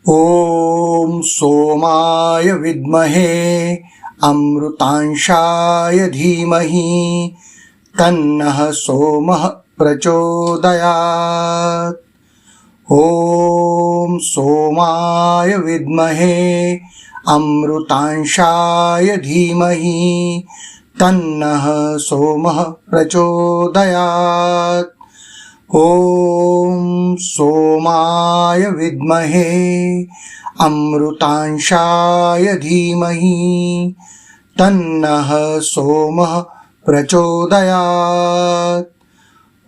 ॐ सोमाय विद्महे अमृतांशाय धीमहि तन्नः सोमः प्रचोदयात्। ॐ सोमाय विद्महे अमृतांशाय धीमहि तन्नः सोमः प्रचोदयात्। ॐ सोमाय विद्महे अमृतांशाय धीमहि तन्नः सोमः प्रचोदयात्।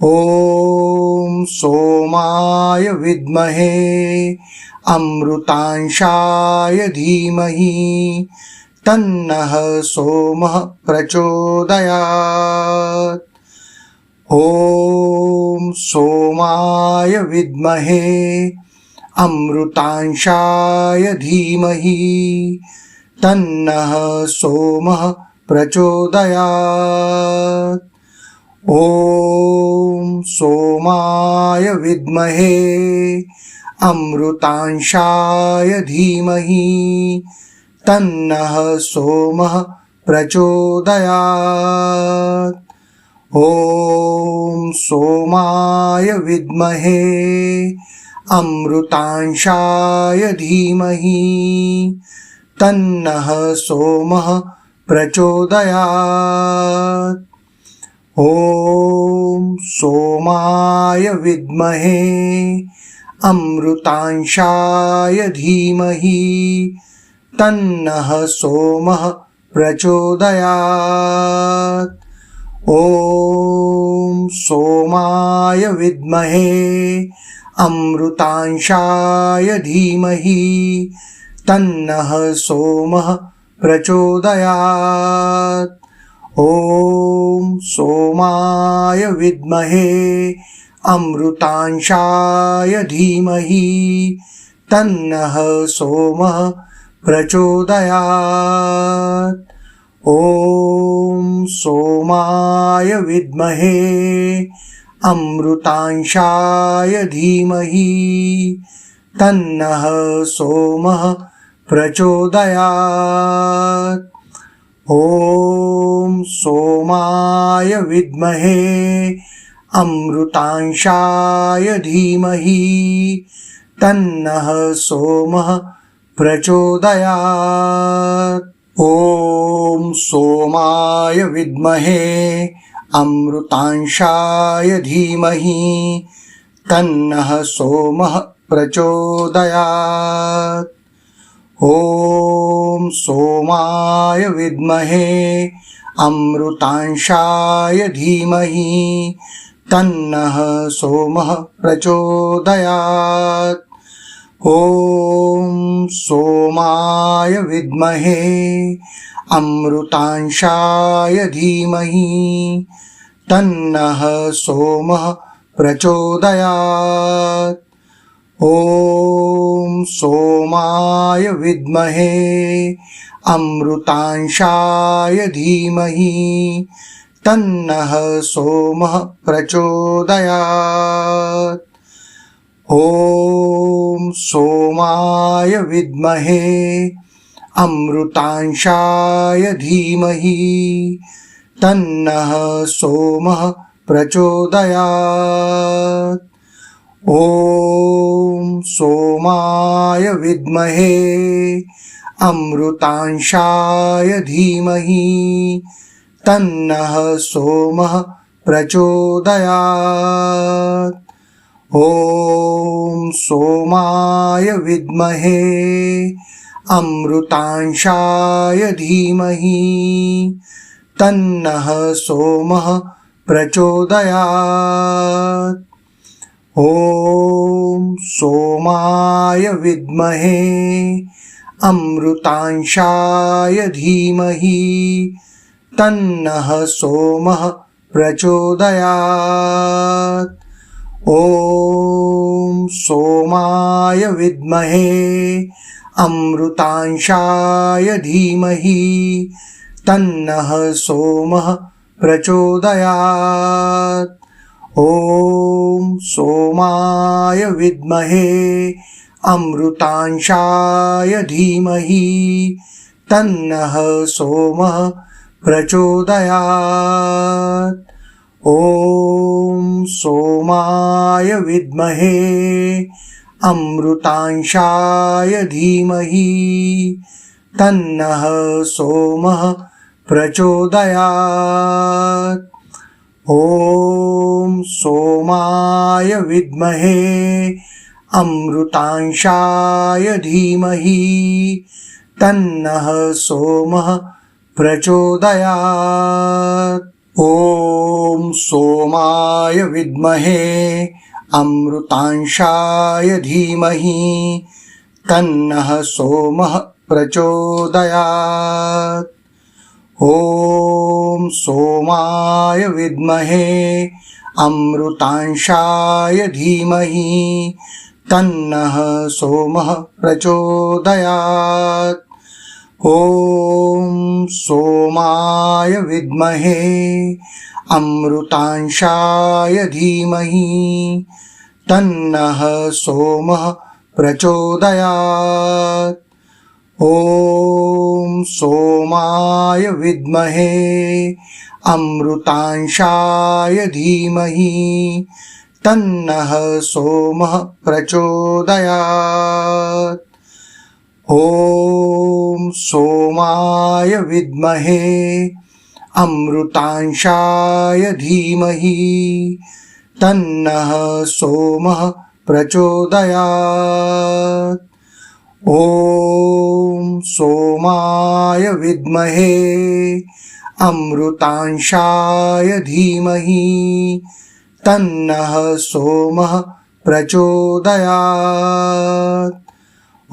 ॐ सोमाय विद्महे अमृतांशाय धीमहि तन्नः सोमः प्रचोदयात्। ॐ सोमाय विद्महे अमृतांशाय धीमहि तन्नः सोमः प्रचोदयात्। ॐ सोमाय विद्महे अमृतांशाय धीमहि तन्नः सोमः प्रचोदयात्। ॐ सोमाय विद्महे अमृतांशाय धीमहि तन्नः सोमः प्रचोदयात्। ॐ सोमाय विद्महे अमृतांशाय धीमहि तन्नः सोमः प्रचोदयात्। ॐ सोमाय विद्महे अमृतांशाय धीमहि तन्नः सोमः प्रचोदयात्। ॐ सोमाय विद्महे अमृतांशाय धीमहि तन्नः सोमः प्रचोदयात्। ॐ सोमाय विद्महे अमृतांशाय धीमहि तन्नः सोमः प्रचोदयात्। ॐ सोमाय विद्महे अमृतांशाय धीमहि तन्नः सोमः प्रचोदयात्। ॐ सोमाय विद्महे अमृतांशाय धीमहि तन्नः सोमः प्रचोदयात्। ॐ सोमाय विद्महे अमृतांशाय धीमहि तन्नः सोमः प्रचोदयात्। ॐ सोमाय विद्महे अमृतांशाय धीमहि तन्नः सोमः प्रचोदयात्। ॐ सोमाय विद्महे अमृतांशाय धीमहि तन्नः सोमः प्रचोदयात्। ॐ सोमाय विद्महे अमृतांशाय धीमहि तन्नः सोमः प्रचोदयात्। ॐ सोमाय विद्महे अमृतांशाय धीमहि तन्नः सोमः प्रचोदयात्। ॐ सोमाय विद्महे अमृतांशाय धीमहि तन्नः सोमः प्रचोदयात्। ॐ सोमाय विद्महे अमृतांशाय धीमहि तन्नः सोमः प्रचोदयात्। ॐ सोमाय विद्महे अमृतांशाय धीमहि तन्नः सोमः प्रचोदयात्। ॐ सोमाय विद्महे अमृतांशाय धीमहि तन्नः सोमः प्रचोदयात्। ॐ सोमाय विद्महे अमृतांशाय धीमहि तन्नः सोमः प्रचोदयात्। ॐ सोमाय विद्महे अमृतांशाय धीमहि तन्नः सोमः प्रचोदयात्। ॐ सोमाय विद्महे अमृतांशाय धीमहि तन्नः सोमः प्रचोदयात्। ॐ सोमाय विद्महे अमृतांशाय धीमहि तन्नः सोमः प्रचोदयात्। ॐ सोमाय विद्महे अमृतांशाय धीमहि तन्नः सोमः प्रचोदयात्। ॐ सोमाय विद्महे अमृतांशाय धीमहि तन्नः सोमः प्रचोदयात्। ॐ सोमाय विद्महे अमृतांशाय धीमहि तन्नः सोमः प्रचोदयात्। ॐ सोमाय विद्महे अमृतांशाय धीमहि तन्नः सोमः प्रचोदयात्।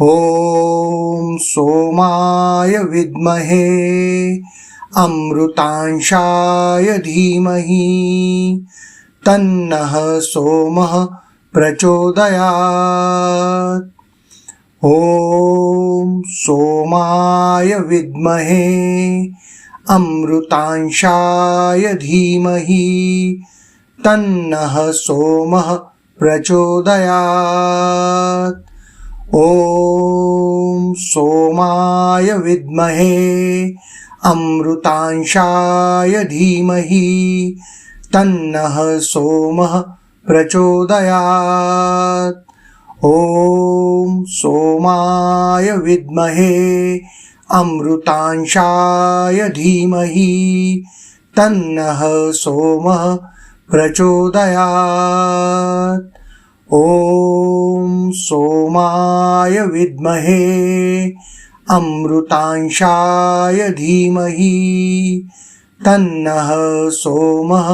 ॐ सोमाय विद्महे अमृतांशाय धीमहि तन्नः सोमः प्रचोदयात्। ॐ सोमाय विद्महे अमृतांशाय धीमहि तन्नः सोमः प्रचोदयात्। ॐ सोमाय विद्महे अमृतांशाय धीमहि तन्नः सोमः प्रचोदयात्। ॐ सोमाय विद्महे अमृतांशाय धीमहि तन्नः सोमः प्रचोदयात्। ॐ सोमाय विद्महे अमृतांशाय धीमहि तन्नः सोमः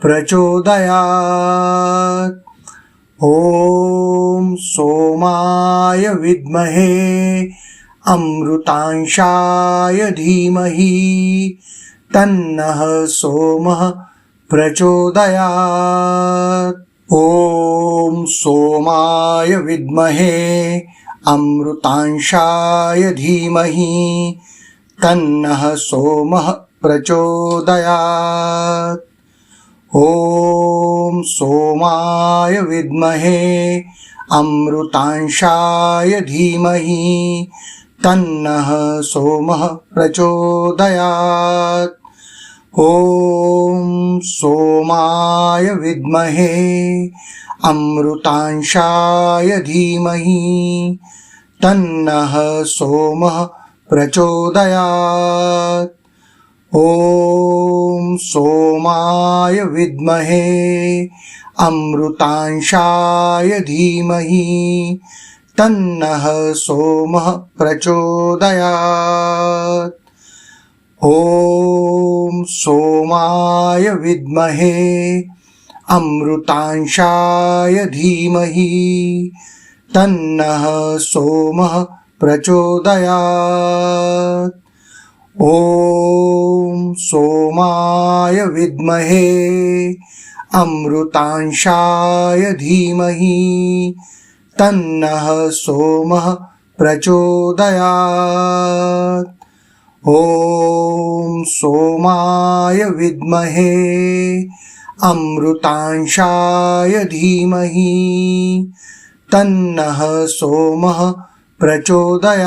प्रचोदयात्। ॐ सोमाय विद्महे अमृतांशाय धीमहि तन्नः सोमः प्रचोदयात्। ॐ सोमाय विद्महे अमृतांशाय धीमहि तन्नः सोमः प्रचोदयात्। ॐ सोमाय विद्महे अमृतांशाय धीमहि तन्नः सोमः प्रचोदयात्। ॐ सोमाय विद्महे अमृतांशाय धीमहि तन्नः सोमः प्रचोदयात्। ॐ सोमाय विद्महे अमृतांशाय धीमहि तन्नः सोमः प्रचोदयात्। ॐ सोमाय विद्महे अमृतांशाय धीमहि तन्नः सोमः प्रचोदयात्। ॐ सोमाय विद्महे अमृतांशाय धीमहि तन्नः सोमः प्रचोदयात्। ॐ सोमाय विद्महे अमृतांशाय धीमहि तन्नः सोमः प्रचोदयात्।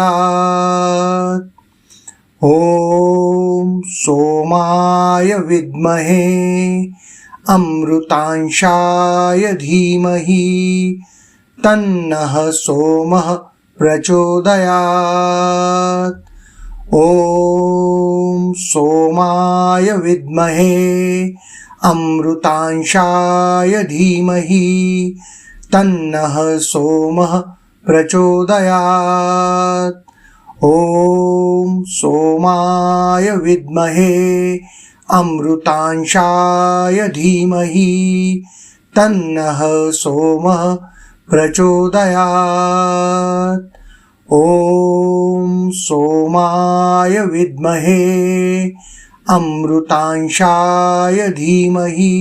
ॐ सोमाय विद्महे अमृतांशाय धीमहि तन्नः सोमः प्रचोदयात्। ॐ सोमाय विद्महे अमृतांशाय धीमहि तन्नः सोमः प्रचोदयात्। ॐ सोमाय विद्महे अमृतांशाय धीमहि तन्नः सोमः प्रचोदयात्। ॐ सोमाय विद्महे अमृतांशाय धीमहि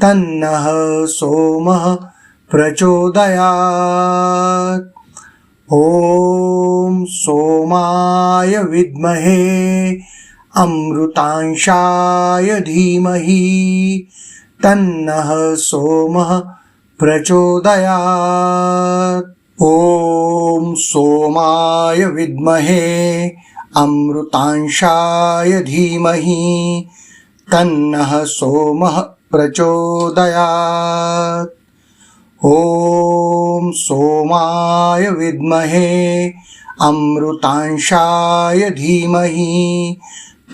तन्नः सोमः प्रचोदयात्। ॐ सोमाय विद्महे अमृतांशाय धीमहि तन्नः सोमः प्रचोदयात्। ॐ सोमाय विद्महे अमृतांशाय धीमहि तन्नः सोमः प्रचोदयात्। ॐ सोमाय विद्महे अमृतांशाय धीमहि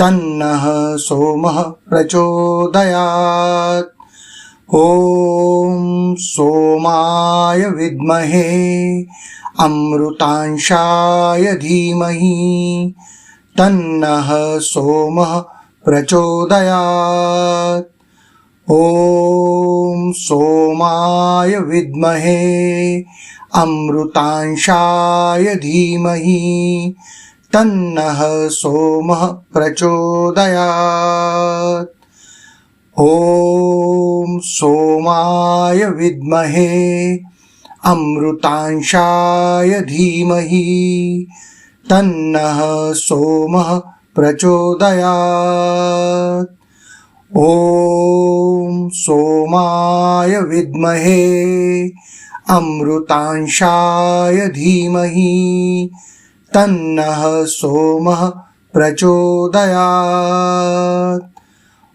तन्नः सोमः प्रचोदयात्। ॐ सोमाय विद्महे अमृतांशाय धीमहि तन्नः सोमः प्रचोदयात्। ॐ सोमाय विद्महे अमृतांशाय धीमहि तन्नः सोमः प्रचोदयात्। ॐ सोमाय विद्महे अमृतांशाय धीमहि तन्नः सोमः प्रचोदयात्। ॐ सोमाय विद्महे अमृतांशाय धीमहि तन्नः सोमः प्रचोदयात्।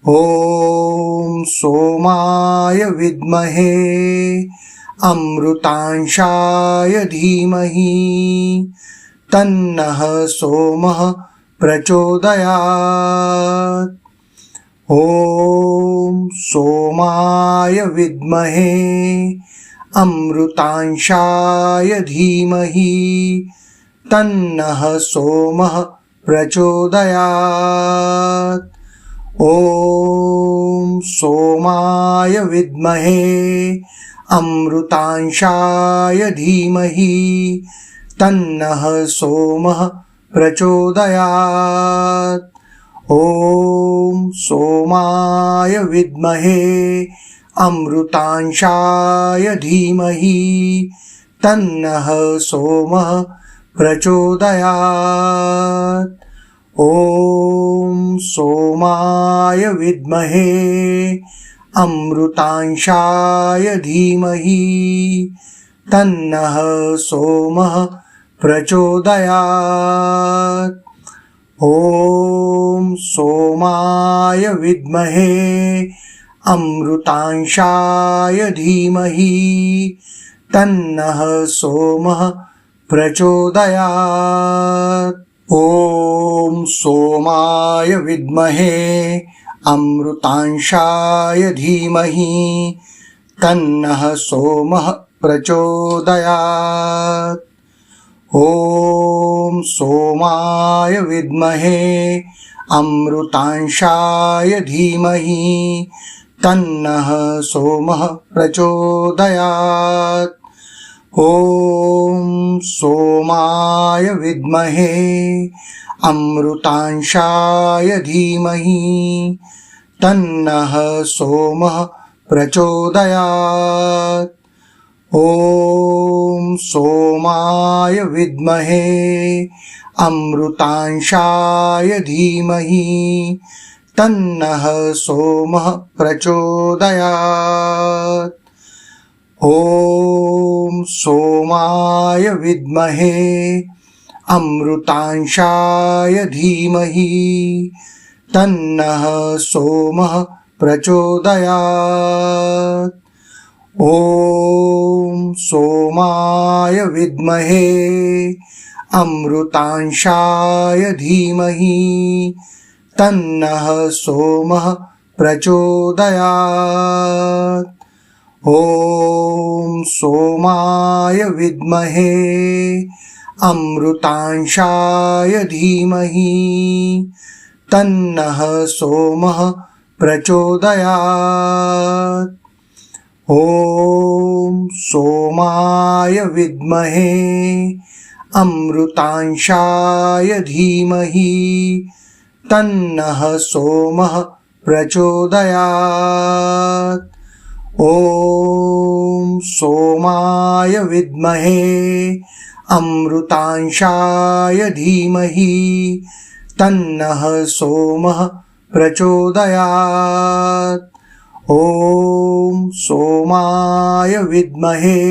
ॐ सोमाय विद्महे अमृतांशाय धीमहि तन्नः सोमः प्रचोदयात्। ॐ सोमाय विद्महे अमृतांशाय धीमहि तन्नः सोमः प्रचोदयात्। ॐ सोमाय विद्महे अमृतांशाय धीमहि तन्नः सोमः प्रचोदयात्। ॐ सोमाय विद्महे अमृतांशाय धीमहि तन्नः सोमः प्रचोदयात्। ॐ सोमाय विद्महे अमृतांशाय धीमहि तन्नः सोमः प्रचोदयात्। ॐ सोमाय विद्महे अमृतांशाय धीमहि तन्नः सोमः प्रचोदयात्। ॐ सोमाय विद्महे अमृतांशाय धीमहि तन्नः सोमः प्रचोदयात्। ॐ सोमाय विद्महे अमृतांशाय धीमहि तन्नः सोमः प्रचोदयात्। ॐ सोमाय विद्महे अमृतांशाय धीमहि तन्नः सोमः प्रचोदयात्। ॐ सोमाय विद्महे अमृतांशाय धीमहि तन्नः सोमः प्रचोदयात्। ॐ सोमाय विद्महे अमृतांशाय धीमहि तन्नः सोमः प्रचोदयात्। ॐ सोमाय विद्महे अमृतांशाय धीमहि तन्नः सोमः प्रचोदयात्। ॐ सोमाय विद्महे अमृतांशाय धीमहि तन्नः सोमः प्रचोदयात्। ॐ सोमाय विद्महे अमृतांशाय धीमहि तन्नः सोमः प्रचोदयात्। ॐ सोमाय विद्महे अमृतांशाय धीमहि तन्नः सोमः प्रचोदयात्। ॐ सोमाय विद्महे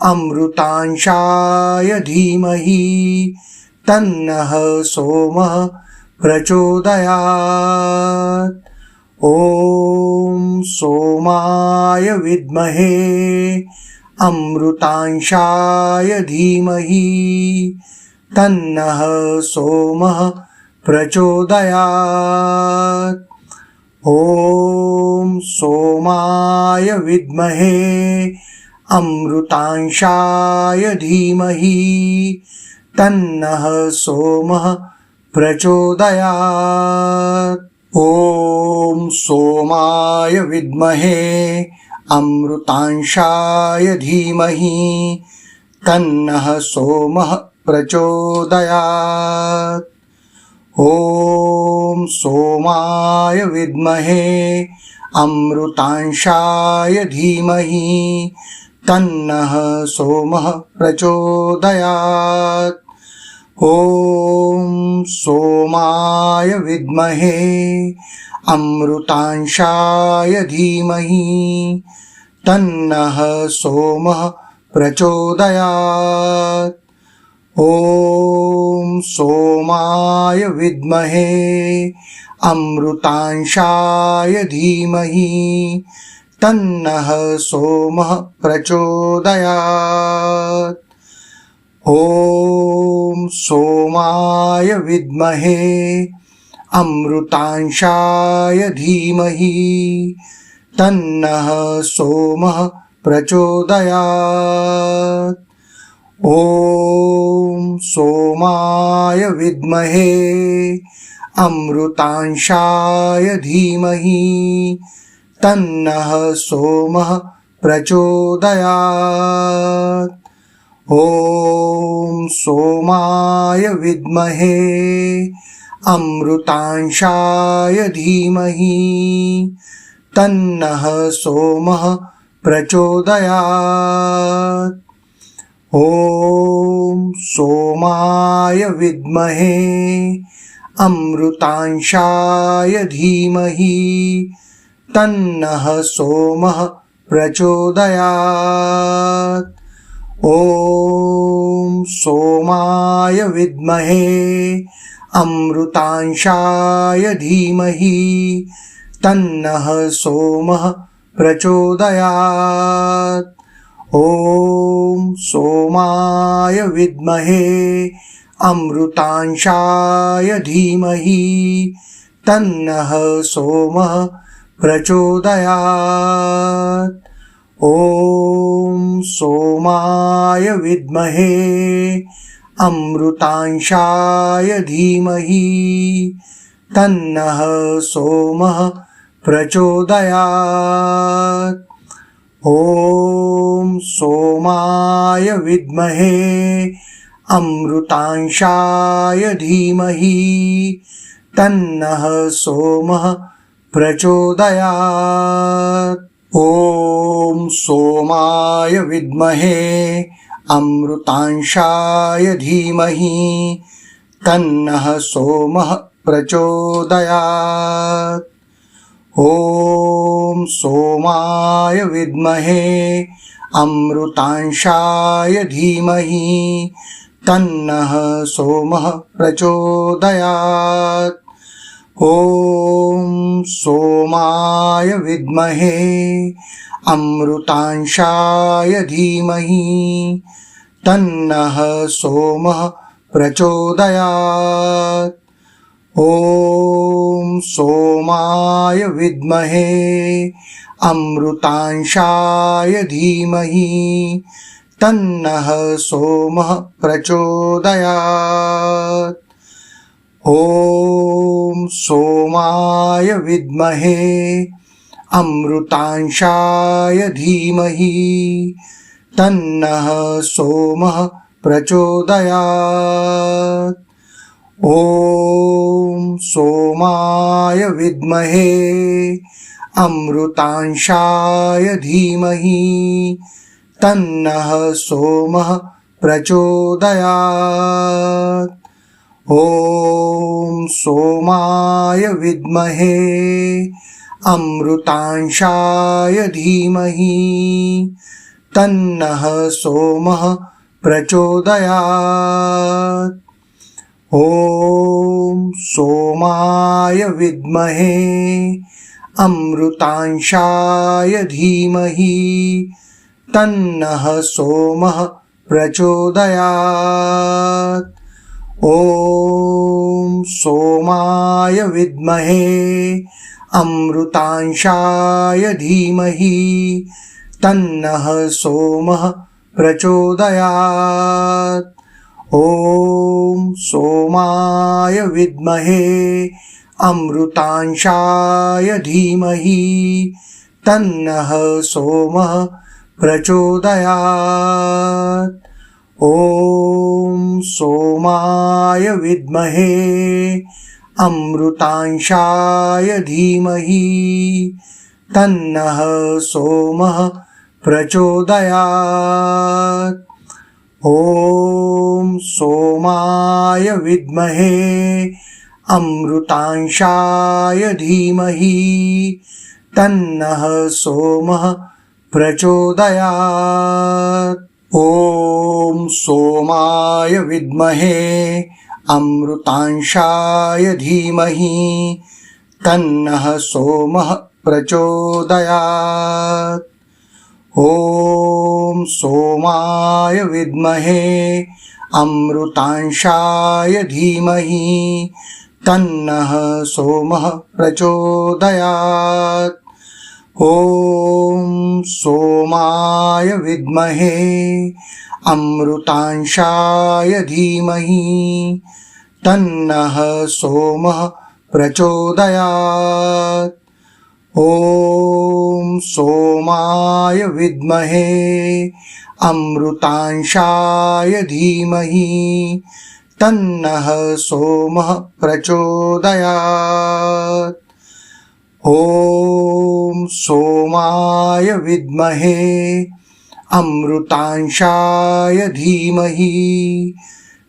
अमृतांशाय धीमहि तन्नः सोमः प्रचोदयात्। ॐ सोमाय विद्महे अमृतांशाय धीमहि तन्नः सोमः प्रचोदयात्। ॐ सोमाय विद्महे अमृतांशाय धीमहि तन्नः सोमः प्रचोदयात्। ॐ सोमाय विद्महे अमृतांशाय धीमहि तन्नः सोमः प्रचोदयात्। ॐ सोमाय विद्महे अमृतांशाय धीमहि तन्नः सोमः प्रचोदयात्। ॐ सोमाय विद्महे अमृतांशाय धीमहि तन्नः सोमः प्रचोदयात्। ॐ सोमाय विद्महे अमृतांशाय धीमहि तन्नः सोमः प्रचोदयात्। ॐ सोमाय विद्महे अमृतांशाय धीमहि तन्नः सोमः प्रचोदयात्। ॐ सोमाय विद्महे अमृतांशाय धीमहि तन्नः सोमः प्रचोदयात्। ॐ सोमाय विद्महे अमृतांशाय धीमहि तन्नः सोमः प्रचोदयात्। ॐ सोमाय विद्महे अमृतांशाय धीमहि तन्नः सोमः प्रचोदयात्। ॐ सोमाय विद्महे अमृतांशाय धीमहि तन्नः सोमः प्रचोदयात्। ॐ सोमाय विद्महे अमृतांशाय धीमहि तन्नः सोमः प्रचोदयात्। ॐ सोमाय विद्महे अमृतांशाय धीमहि तन्नः सोमः प्रचोदयात्। ॐ सोमाय विद्महे अमृतांशाय धीमहि तन्नः सोमः प्रचोदयात्। ॐ सोमाय विद्महे अमृतांशाय धीमहि तन्नः सोमः प्रचोदयात्। ॐ सोमाय विद्महे अमृतांशाय धीमहि तन्नः सोमः प्रचोदयात्। ॐ सोमाय विद्महे अमृतांशाय धीमहि तन्नः सोमः प्रचोदयात्। ॐ सोमाय विद्महे अमृतांशाय धीमहि तन्नः सोमः प्रचोदयात्। ॐ सोमाय विद्महे अमृतांशाय धीमहि तन्नः सोमः प्रचोदयात्। ॐ सोमाय विद्महे अमृतांशाय धीमहि तन्नः सोमः प्रचोदयात्। ॐ सोमाय विद्महे अमृतांशाय धीमहि तन्नः सोमः प्रचोदयात्। ॐ सोमाय विद्महे अमृतांशाय धीमहि तन्नः सोमः प्रचोदयात्। ॐ सोमाय विद्महे अमृतांशाय धीमहि तन्नः सोमः प्रचोदयात्। ॐ सोमाय विद्महे अमृतांशाय धीमहि तन्नः सोमः प्रचोदयात्। ॐ सोमाय विद्महे अमृतांशाय धीमहि तन्नः सोमः प्रचोदयात्। ॐ सोमाय विद्महे अमृतांशाय धीमहि तन्नः सोमः प्रचोदयात्। ॐ सोमाय विद्महे अमृतांशाय धीमहि तन्नः सोमः प्रचोदयात्। ॐ सोमाय विद्महे अमृतांशाय धीमहि तन्नः सोमः प्रचोदयात्। ॐ सोमाय विद्महे अमृतांशाय धीमहि तन्नः सोमः प्रचोदयात्। ॐ सोमाय विद्महे अमृतांशाय धीमहि तन्नः सोमः प्रचोदयात्। ॐ सोमाय विद्महे अमृतांशाय धीमहि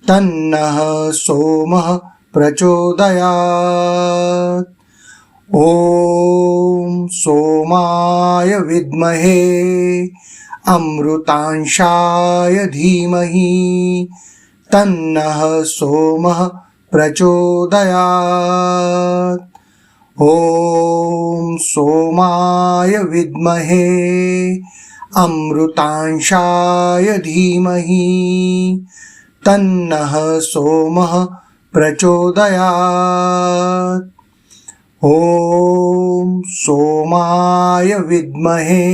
तन्नः सोमः प्रचोदयात्। ॐ सोमाय विद्महे अमृतांशाय धीमहि तन्नः सोमः प्रचोदयात्। ॐ सोमाय विद्महे अमृतांशाय धीमहि तन्नः सोमः प्रचोदयात्। ॐ सोमाय विद्महे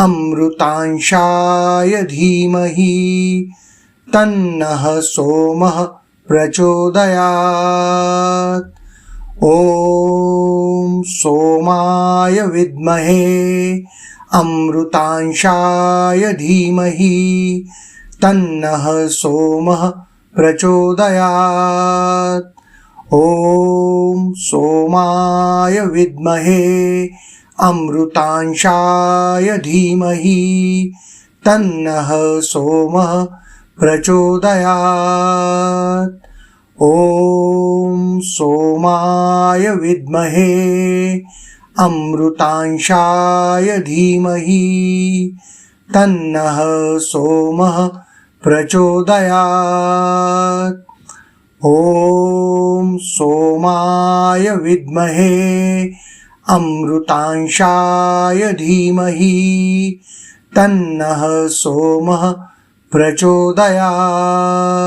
अमृतांशाय धीमहि तन्नः सोमः प्रचोदयात्। ॐ सोमाय विद्महे अमृतांशाय धीमहि तन्नः सोमः प्रचोदयात्। ॐ सोमाय विद्महे अमृतांशाय धीमहि तन्नः सोमः प्रचोदयात्। ॐ सोमाय विद्महे अमृतांशाय धीमहि तन्नः सोमः प्रचोदयात्। ॐ सोमाय विद्महे अमृतांशाय धीमहि तन्नः सोमः प्रचोदयात्।